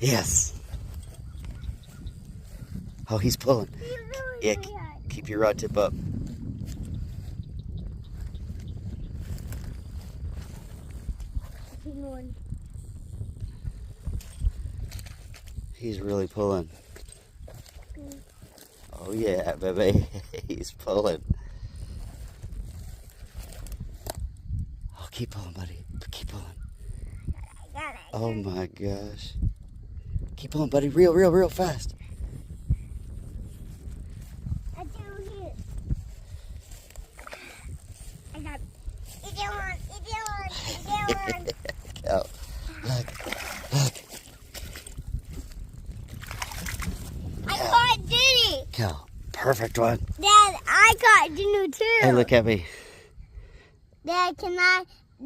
Yes. Oh, he's pulling. Yeah, keep your rod tip up. He's really pulling. Oh yeah, baby. He's pulling. Oh, keep pulling, buddy. Keep pulling. Oh my gosh. Keep pulling, buddy. Real fast. I got it on. Cal, look. I caught Diddy. Cal, perfect one. Dad, I caught Dino too. Hey, look at me. Dad, can I